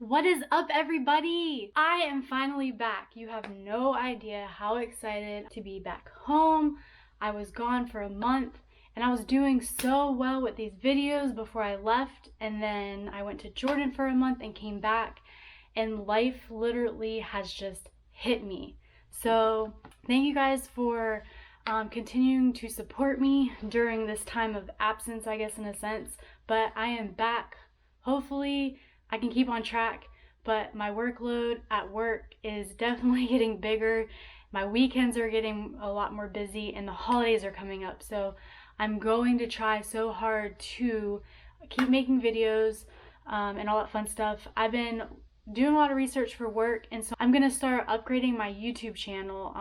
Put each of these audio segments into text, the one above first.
What is up, everybody? I am finally back. You have no idea how excited to be back home. I was gone for a month and I was doing so well with these videos before I left, and then I went to Jordan for a month and came back, and life literally has just hit me. So thank you guys for continuing to support me during this time of absence, I guess, in a sense. But I am back. Hopefully I can keep on track, but my workload at work is definitely getting bigger. My weekends are getting a lot more busy and the holidays are coming up. So I'm going to try so hard to keep making videos and all that fun stuff. I've been doing a lot of research for work, and so I'm gonna start upgrading my YouTube channel.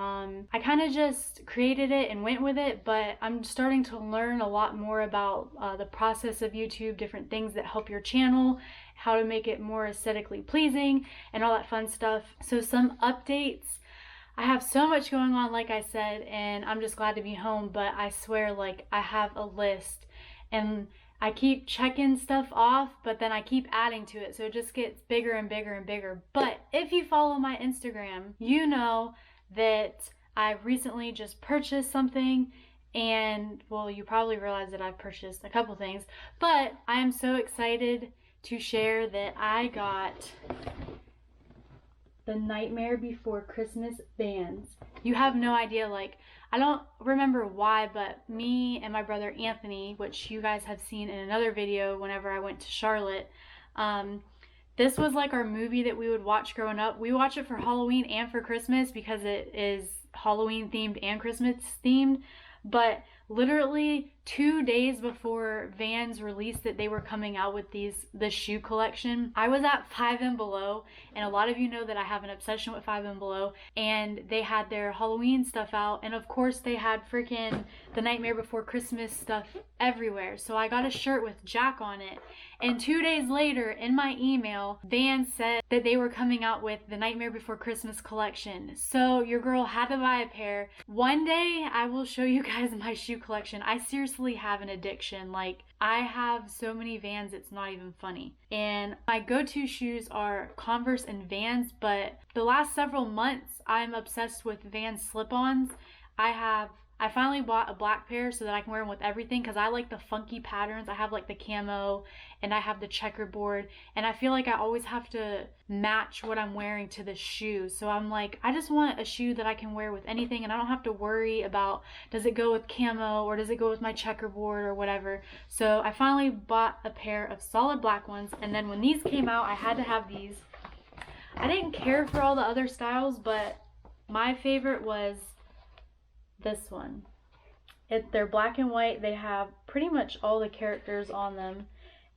I kind of just created it and went with it, but I'm starting to learn a lot more about the process of YouTube, different things that help your channel, how to make it more aesthetically pleasing and all that fun stuff. So some updates. I have so much going on, like I said, and I'm just glad to be home, but I swear, like, I have a list and I keep checking stuff off, but then I keep adding to it, so it just gets bigger and bigger and bigger. But if you follow my Instagram, you know that I recently just purchased something, and well, you probably realize that I've purchased a couple things, but I am so excited to share that I got the Nightmare Before Christmas Vans. You have no idea, like, I don't remember why, but me and my brother Anthony, which you guys have seen in another video whenever I went to Charlotte, this was like our movie that we would watch growing up. We watch it for Halloween and for Christmas because it is Halloween themed and Christmas themed. But literally 2 days before Vans released that they were coming out with the shoe collection, I was at Five and Below, and a lot of you know that I have an obsession with Five and Below, and they had their Halloween stuff out, and of course they had freaking the Nightmare Before Christmas stuff everywhere. So I got a shirt with Jack on it, and 2 days later in my email, Vans said that they were coming out with the Nightmare Before Christmas collection. So your girl had to buy a pair. One day I will show you guys my shoe collection. I seriously have an addiction. Like, I have so many Vans, it's not even funny. And my go-to shoes are Converse and Vans, but the last several months I'm obsessed with Vans slip-ons. I finally bought a black pair so that I can wear them with everything because I like the funky patterns. I have like the camo and I have the checkerboard, and I feel like I always have to match what I'm wearing to the shoe. So I'm like, I just want a shoe that I can wear with anything, and I don't have to worry about, does it go with camo or does it go with my checkerboard or whatever. So I finally bought a pair of solid black ones, and then when these came out, I had to have these. I didn't care for all the other styles, but my favorite was this one. They're black and white. They have pretty much all the characters on them.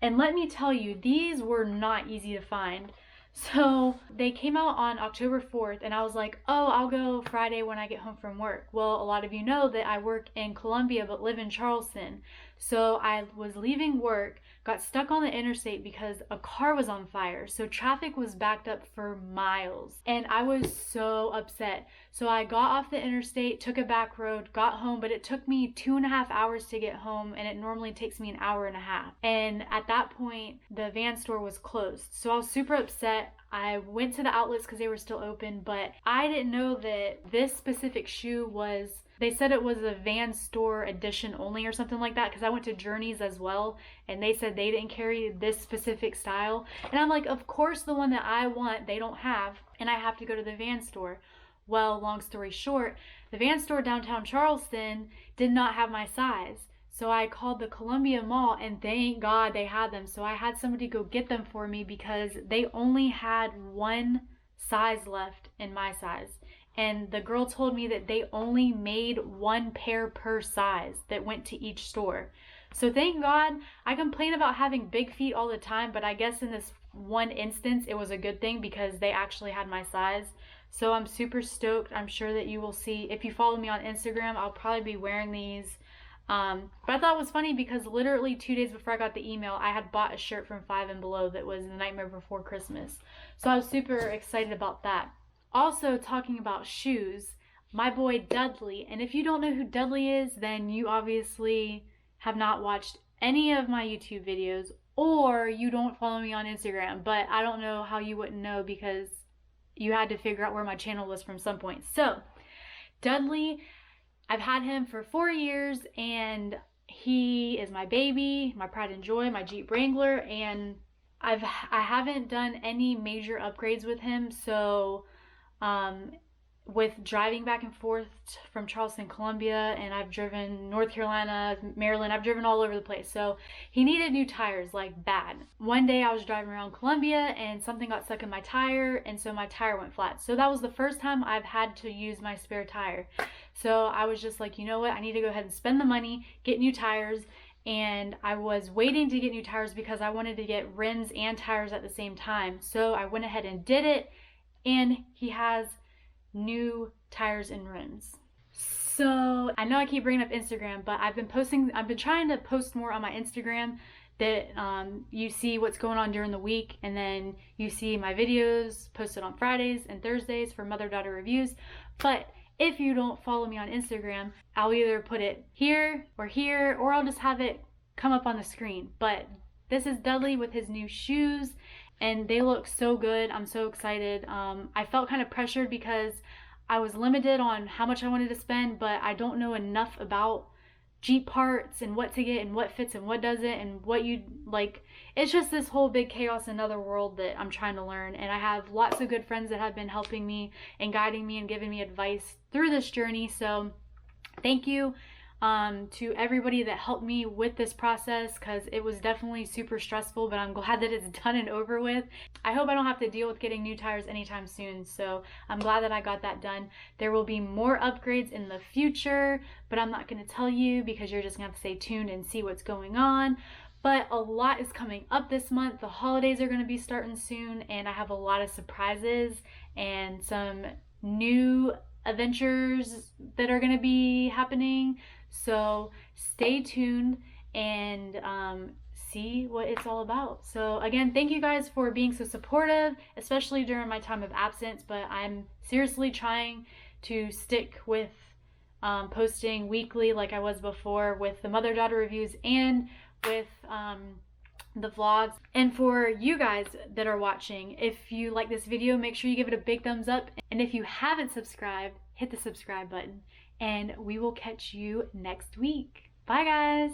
And let me tell you, these were not easy to find. So they came out on October 4th, and I was like, oh, I'll go Friday when I get home from work. Well, a lot of you know that I work in Columbia but live in Charleston. So I was leaving work, got stuck on the interstate because a car was on fire. So traffic was backed up for miles, and I was so upset. So I got off the interstate, took a back road, got home, but it took me 2.5 hours to get home, and it normally takes me an hour and a half. And at that point, the Vans store was closed. So I was super upset. I went to the outlets because they were still open, but I didn't know that this specific shoe was, they said it was a Vans store edition only or something like that, because I went to Journeys as well and they said they didn't carry this specific style. And I'm like, of course the one that I want they don't have, and I have to go to the Vans store. Well, long story short, the Vans store downtown Charleston did not have my size. So I called the Columbia Mall, and thank God they had them. So I had somebody go get them for me because they only had one size left in my size. And the girl told me that they only made one pair per size that went to each store. So thank God. I complain about having big feet all the time, but I guess in this one instance it was a good thing because they actually had my size. So I'm super stoked. I'm sure that you will see, if you follow me on Instagram, I'll probably be wearing these. But I thought it was funny because literally 2 days before I got the email, I had bought a shirt from Five and Below that was The Nightmare Before Christmas. So I was super excited about that. Also, talking about shoes, my boy Dudley, and if you don't know who Dudley is, then you obviously have not watched any of my YouTube videos or you don't follow me on Instagram. But I don't know how you wouldn't know because you had to figure out where my channel was from some point. So Dudley, I've had him for 4 years and he is my baby, my pride and joy, my Jeep Wrangler, and I haven't done any major upgrades with him. So with driving back and forth from Charleston, Columbia, and I've driven North Carolina, Maryland, I've driven all over the place. So he needed new tires, like bad. One day I was driving around Columbia and something got stuck in my tire, and so my tire went flat. So that was the first time I've had to use my spare tire. So I was just like, you know what, I need to go ahead and spend the money, get new tires. And I was waiting to get new tires because I wanted to get rims and tires at the same time. So I went ahead and did it, and he has new tires and rims. So I know I keep bringing up Instagram, but I've been trying to post more on my Instagram that you see what's going on during the week, and then you see my videos posted on Fridays and Thursdays for mother-daughter reviews. But if you don't follow me on Instagram, I'll either put it here, or I'll just have it come up on the screen. But this is Dudley with his new shoes, and they look so good. I'm so excited. I felt kind of pressured because I was limited on how much I wanted to spend, but I don't know enough about Jeep parts and what to get and what fits and what doesn't and what you like. It's just this whole big chaos, another world that I'm trying to learn, and I have lots of good friends that have been helping me and guiding me and giving me advice through this journey. So thank you to everybody that helped me with this process, because it was definitely super stressful, but I'm glad that it's done and over with. I hope I don't have to deal with getting new tires anytime soon, so I'm glad that I got that done. There will be more upgrades in the future, but I'm not going to tell you because you're just going to have to stay tuned and see what's going on. But a lot is coming up this month. The holidays are going to be starting soon, and I have a lot of surprises and some new adventures that are going to be happening. So stay tuned and see what it's all about. So again, thank you guys for being so supportive, especially during my time of absence. But I'm seriously trying to stick with posting weekly like I was before, with the mother-daughter reviews and with the vlogs. And for you guys that are watching, if you like this video, make sure you give it a big thumbs up. And if you haven't subscribed, hit the subscribe button. And we will catch you next week. Bye, guys.